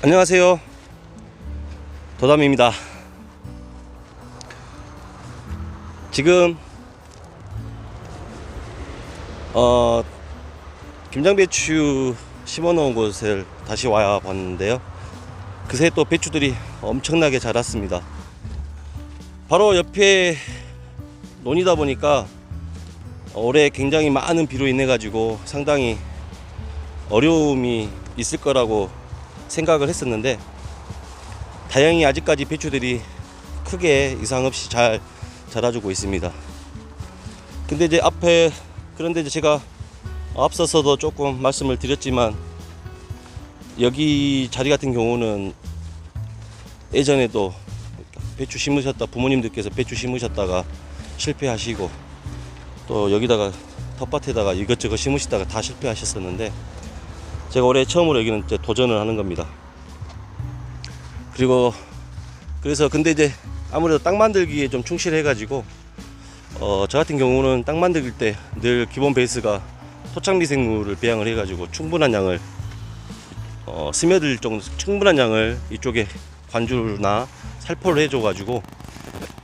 안녕하세요, 도담입니다. 지금 김장배추 심어놓은 곳을 다시 와 봤는데요, 그새 또 배추들이 엄청나게 자랐습니다. 바로 옆에 논이다 보니까 올해 굉장히 많은 비로 인해 가지고 상당히 어려움이 있을 거라고 생각을 했었는데, 다행히 아직까지 배추들이 크게 이상 없이 잘 자라주고 있습니다. 근데 이제 그런데 이제 제가 앞서서도 조금 말씀을 드렸지만, 여기 자리 같은 경우는 예전에도 배추 심으셨다, 부모님들께서 배추 심으셨다가 실패하시고, 또 여기다가 텃밭에다가 이것저것 심으시다가 다 실패하셨었는데, 제가 올해 처음으로 여기는 이제 도전을 하는 겁니다. 그래서 근데 이제 아무래도 땅 만들기에 좀 충실해 가지고 저 같은 경우는 땅 만들 때 늘 기본 베이스가 토착 미생물을 배양을 해 가지고 충분한 양을 스며들 정도 충분한 양을 이쪽에 관주나 살포를 해줘 가지고,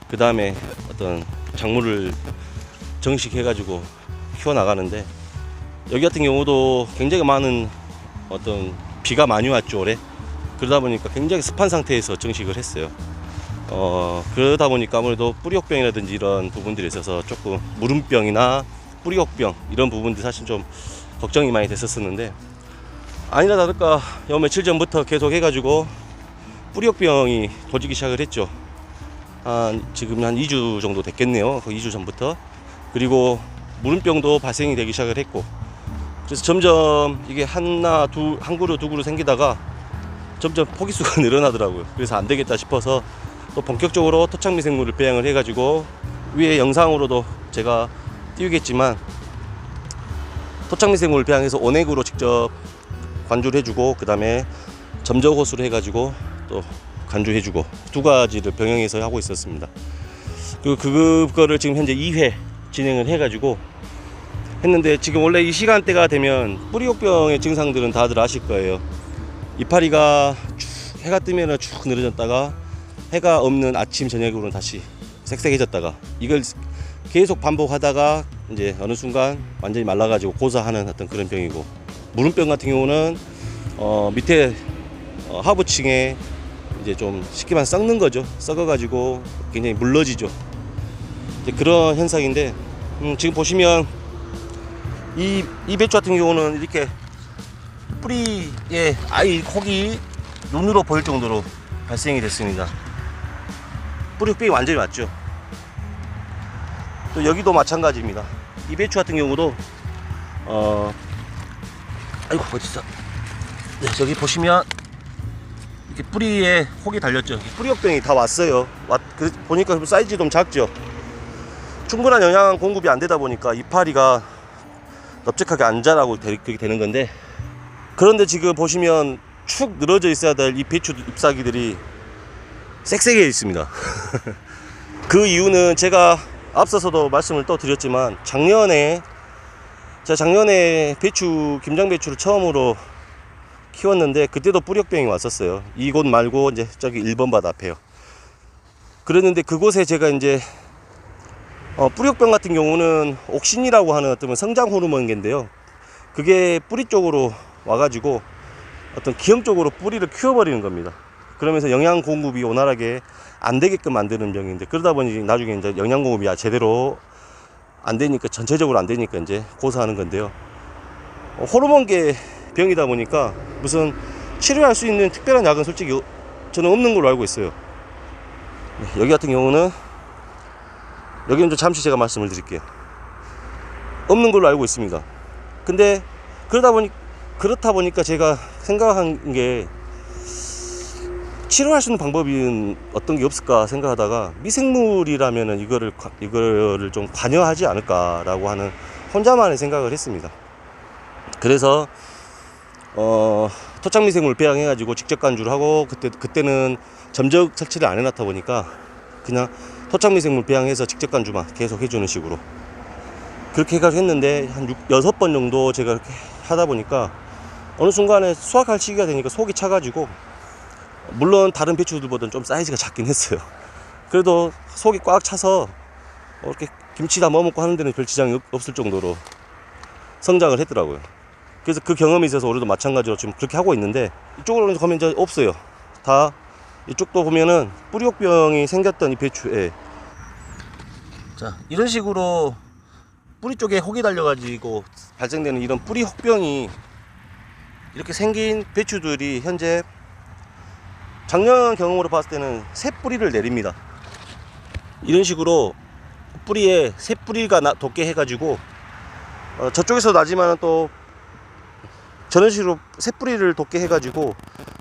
그 다음에 어떤 작물을 정식해 가지고 키워 나가는데, 여기 같은 경우도 굉장히 많은 어떤 비가 많이 왔죠 올해. 그러다 보니까 굉장히 습한 상태에서 정식을 했어요. 그러다 보니까 아무래도 뿌리옥병이라든지 이런 부분들이 있어서 조금 무름병이나 뿌리옥병 이런 부분들이 사실 좀 걱정이 많이 됐었는데, 아니나 다를까 요 며칠 전부터 계속 해가지고 뿌리옥병이 도지기 시작을 했죠. 지금 한 2주 정도 됐겠네요. 그 2주 전부터. 그리고 무름병도 발생이 되기 시작을 했고, 그래서 점점 이게 한 그루 두 그루 생기다가 점점 포기수가 늘어나더라고요. 그래서 안 되겠다 싶어서 또 본격적으로 토착 미생물을 배양을 해가지고, 위에 영상으로도 제가 띄우겠지만 토착 미생물을 배양해서 온액으로 직접 관주를 해주고, 그 다음에 점적 호수를 해가지고 또 관주해주고, 두 가지를 병행해서 하고 있었습니다. 그거를 지금 현재 2회 진행을 해가지고 했는데, 지금 원래 이 시간대가 되면 뿌리옥병의 증상들은 다들 아실 거예요. 이파리가 쭉 해가 뜨면 쭉 늘어졌다가 해가 없는 아침 저녁으로는 다시 색색해졌다가, 이걸 계속 반복하다가 이제 어느 순간 완전히 말라가지고 고사하는 어떤 그런 병이고, 무름병 같은 경우는 밑에 하부층에 이제 좀 쉽게 말해서 썩는 거죠. 썩어가지고 굉장히 물러지죠. 이제 그런 현상인데, 지금 보시면 이 배추 같은 경우는 이렇게 뿌리에 아예 혹이 눈으로 보일 정도로 발생이 됐습니다. 뿌리옥병이 완전히 왔죠. 또 여기도 마찬가지입니다. 이 배추 같은 경우도 아이고 어딨어. 네, 저기 보시면 이렇게 뿌리에 혹이 달렸죠. 뿌리옥병이 다 왔어요. 보니까 사이즈 좀 작죠. 충분한 영양 공급이 안 되다 보니까 이파리가 넓적하게 안 자라고 그렇게 되는 건데, 그런데 지금 보시면 축 늘어져 있어야 될 이 배추 잎사귀들이 쌕쌕해 있습니다. 그 이유는 제가 앞서서도 말씀을 또 드렸지만, 제가 작년에 김장배추를 처음으로 키웠는데, 그때도 뿌리옥병이 왔었어요. 이곳 말고 이제 저기 1번 바다 앞에요. 그랬는데 그곳에 제가 이제 뿌리옥병 같은 경우는 옥신이라고 하는 어떤 성장 호르몬인데요, 그게 뿌리 쪽으로 와가지고 어떤 기형 쪽으로 뿌리를 키워버리는 겁니다. 그러면서 영양 공급이 원활하게 안 되게끔 만드는 병인데, 그러다 보니 나중에 이제 영양 공급이 제대로 안 되니까, 전체적으로 안 되니까 이제 고사하는 건데요. 호르몬계 병이다 보니까 무슨 치료할 수 있는 특별한 약은 솔직히 저는 없는 걸로 알고 있어요. 여기 같은 경우는, 여기는 좀 잠시 제가 말씀을 드릴게요. 없는 걸로 알고 있습니다. 근데 그렇다 보니까 제가 생각한 게, 치료할 수 있는 방법이 어떤 게 없을까 생각하다가, 미생물이라면은 이거를 좀 관여하지 않을까라고 하는 혼자만의 생각을 했습니다. 그래서 토착 미생물 배양해가지고 직접 관주를 하고, 그때는 점적 설치를 안 해놨다 보니까 그냥 토착 미생물 배양해서 직접 관주만 계속 해주는 식으로 그렇게 해가지고 했는데, 한 6번 정도 제가 이렇게 하다 보니까 어느 순간에 수확할 시기가 되니까 속이 차가지고 물론 다른 배추들보다는 좀 사이즈가 작긴 했어요. 그래도 속이 꽉 차서 이렇게 김치 다 먹고 하는 데는 별 지장이 없을 정도로 성장을 했더라고요. 그래서 그 경험이 있어서 올해도 마찬가지로 지금 그렇게 하고 있는데, 이쪽으로 가면 이제 없어요. 다 이쪽도 보면은 뿌리 혹병이 생겼던 이 배추에, 자, 이런 식으로 뿌리 쪽에 혹이 달려가지고 발생되는 이런 뿌리 혹병이 이렇게 생긴 배추들이 현재 작년 경험으로 봤을 때는 새 뿌리를 내립니다. 이런 식으로 뿌리에 새 뿌리가 돋게 해가지고 저쪽에서 나지만 또 저런 식으로 새 뿌리를 돋게 해가지고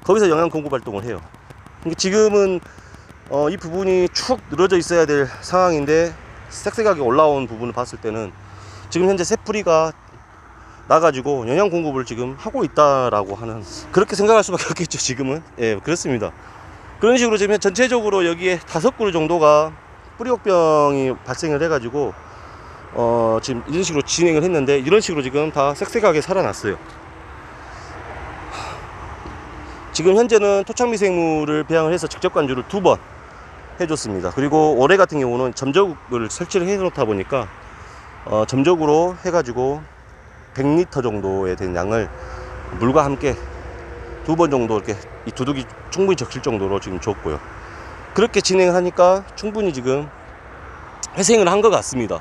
거기서 영양 공급 활동을 해요. 지금은 이 부분이 축 늘어져 있어야 될 상황인데 쌕쌕하게 올라온 부분을 봤을 때는 지금 현재 새 뿌리가 나가지고 영양 공급을 지금 하고 있다라고 하는, 그렇게 생각할 수밖에 없겠죠. 지금은 그렇습니다. 그런 식으로 지금 전체적으로 여기에 5그루 정도가 뿌리 혹병이 발생을 해가지고 지금 이런 식으로 진행을 했는데, 이런 식으로 지금 다 쌕쌕하게 살아났어요. 지금 현재는 토착미생물을 배양을 해서 직접 관주를 2번 해줬습니다. 그리고 올해 같은 경우는 점적을 설치를 해 놓다 보니까 점적으로 해가지고 100리터 정도에 된 양을 물과 함께 2번 정도 이렇게 이 두둑이 충분히 적실 정도로 지금 줬고요. 그렇게 진행을 하니까 충분히 지금 회생을 한 것 같습니다.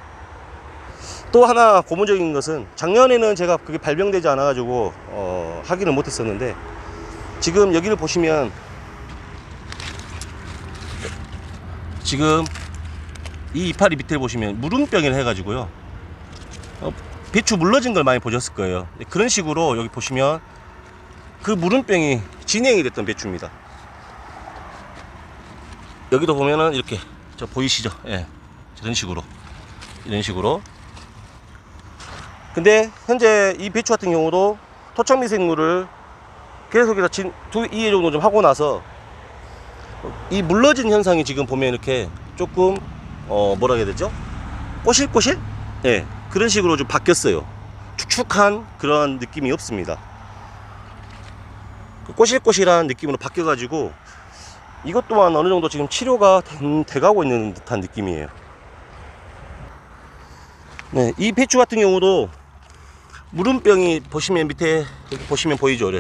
또 하나 고무적인 것은, 작년에는 제가 그게 발병되지 않아 가지고 하기는 못했었는데, 지금 여기를 보시면 지금 이 이파리 밑에 보시면 무름병이라 해가지고요, 배추 물러진 걸 많이 보셨을 거예요. 그런 식으로 여기 보시면 그 무름병이 진행이 됐던 배추입니다. 여기도 보면은 이렇게 저 보이시죠? 예, 이런 식으로, 이런 식으로. 근데 현재 이 배추 같은 경우도 토착미생물을 계속해서 2회 정도 좀 하고 나서 이 물러진 현상이 지금 보면 이렇게 조금 뭐라 해야 되죠? 꼬실꼬실? 예, 그런 식으로 좀 바뀌었어요. 축축한 그런 느낌이 없습니다. 꼬실꼬실한 느낌으로 바뀌어가지고 이것 또한 어느 정도 지금 치료가 돼가고 있는 듯한 느낌이에요. 네, 이 배추 같은 경우도 무름병이 보시면 밑에 여기 보시면 보이죠?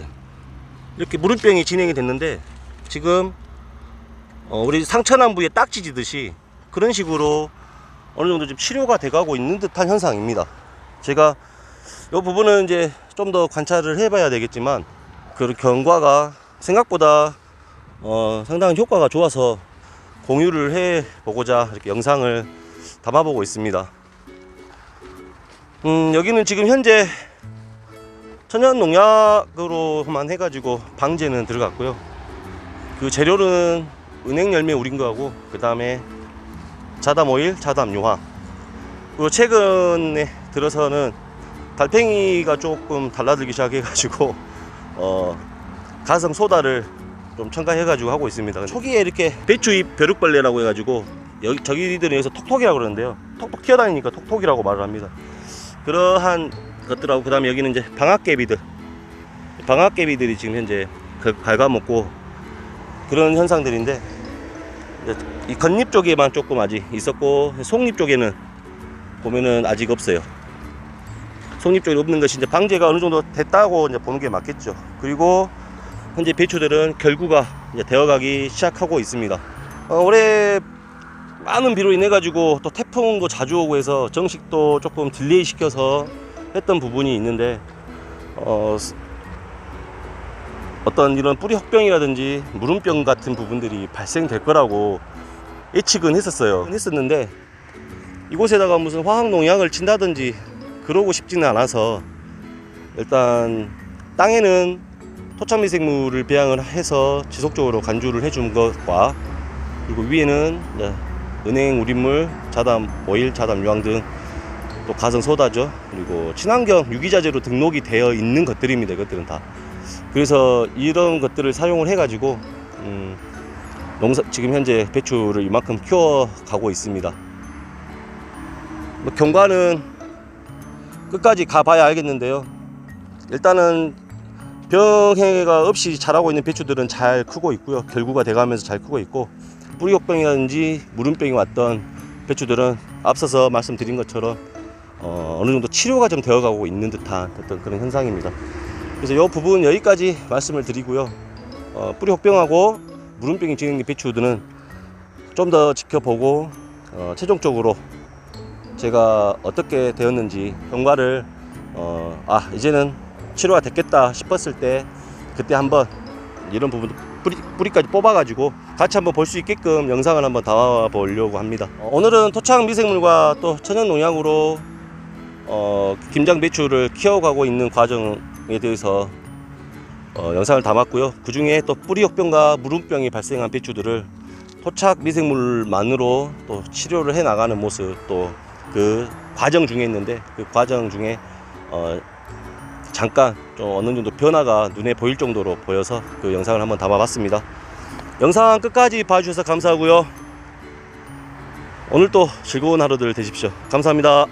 이렇게 무름병이 진행이 됐는데, 지금 우리 상처난부에 딱지 지듯이 그런 식으로 어느 정도 좀 치료가 돼가고 있는 듯한 현상입니다. 제가 이 부분은 이제 좀 더 관찰을 해봐야 되겠지만, 그 경과가 생각보다 상당히 효과가 좋아서 공유를 해 보고자 이렇게 영상을 담아보고 있습니다. 여기는 지금 현재 천연 농약으로만 해가지고 방제는 들어갔고요. 그 재료는 은행 열매 우린 거하고, 그 다음에 자담 오일, 자담 유황. 그리고 최근에 들어서는 달팽이가 조금 달라들기 시작해가지고 가성 소다를 좀 첨가해가지고 하고 있습니다. 초기에 이렇게 배추잎 벼룩벌레라고 해가지고 저기들은 여기서 톡톡이라고 그러는데요, 톡톡 튀어다니니까 톡톡이라고 말을 합니다. 그러한 것들하고, 그 다음에 여기는 이제 방앗개비들이 지금 현재 갉아먹고 그런 현상들인데, 이 겉잎 쪽에만 조금 아직 있었고, 속잎 쪽에는 보면은 아직 없어요. 속잎 쪽에 없는 것이 이제 방제가 어느 정도 됐다고 이제 보는 게 맞겠죠. 그리고 현재 배추들은 결구가 이제 되어가기 시작하고 있습니다. 올해 많은 비로 인해 가지고 또 태풍도 자주 오고 해서 정식도 조금 딜레이 시켜서 했던 부분이 있는데, 어떤 이런 뿌리 혹병이라든지 무름병 같은 부분들이 발생될 거라고 예측은 했었는데, 이곳에다가 무슨 화학 농약을 친다든지 그러고 싶지는 않아서, 일단 땅에는 토착미생물을 배양을 해서 지속적으로 관주를 해준 것과, 그리고 위에는 은행 우린물, 자담 오일, 자담 유황 등, 또 가성 소다죠. 그리고 친환경 유기자재로 등록이 되어 있는 것들입니다. 이것들은 다. 그래서 이런 것들을 사용을 해가지고 지금 현재 배추를 이만큼 키워가고 있습니다. 경과는 끝까지 가봐야 알겠는데요, 일단은 병해가 없이 자라고 있는 배추들은 잘 크고 있고요. 결구가 돼가면서 잘 크고 있고, 뿌리욕병이라든지 무름병이 왔던 배추들은 앞서서 말씀드린 것처럼 어느 정도 치료가 좀 되어가고 있는 듯한 어떤 그런 현상입니다. 그래서 이 부분 여기까지 말씀을 드리고요. 뿌리혹병하고 무름병이 진행된 배추들은 좀 더 지켜보고 최종적으로 제가 어떻게 되었는지 경과를 이제는 치료가 됐겠다 싶었을 때 그때 한번 이런 부분 뿌리까지 뽑아가지고 같이 한번 볼 수 있게끔 영상을 한번 담아 보려고 합니다. 오늘은 토착 미생물과 또 천연 농약으로 김장 배추를 키워가고 있는 과정에 대해서 영상을 담았고요. 그 중에 또 뿌리욕병과 무름병이 발생한 배추들을 토착 미생물만으로 또 치료를 해 나가는 모습, 또 그 과정 중에 있는데 그 과정 중에 잠깐 좀 어느 정도 변화가 눈에 보일 정도로 보여서 그 영상을 한번 담아봤습니다. 영상 끝까지 봐주셔서 감사하고요. 오늘도 즐거운 하루들 되십시오. 감사합니다.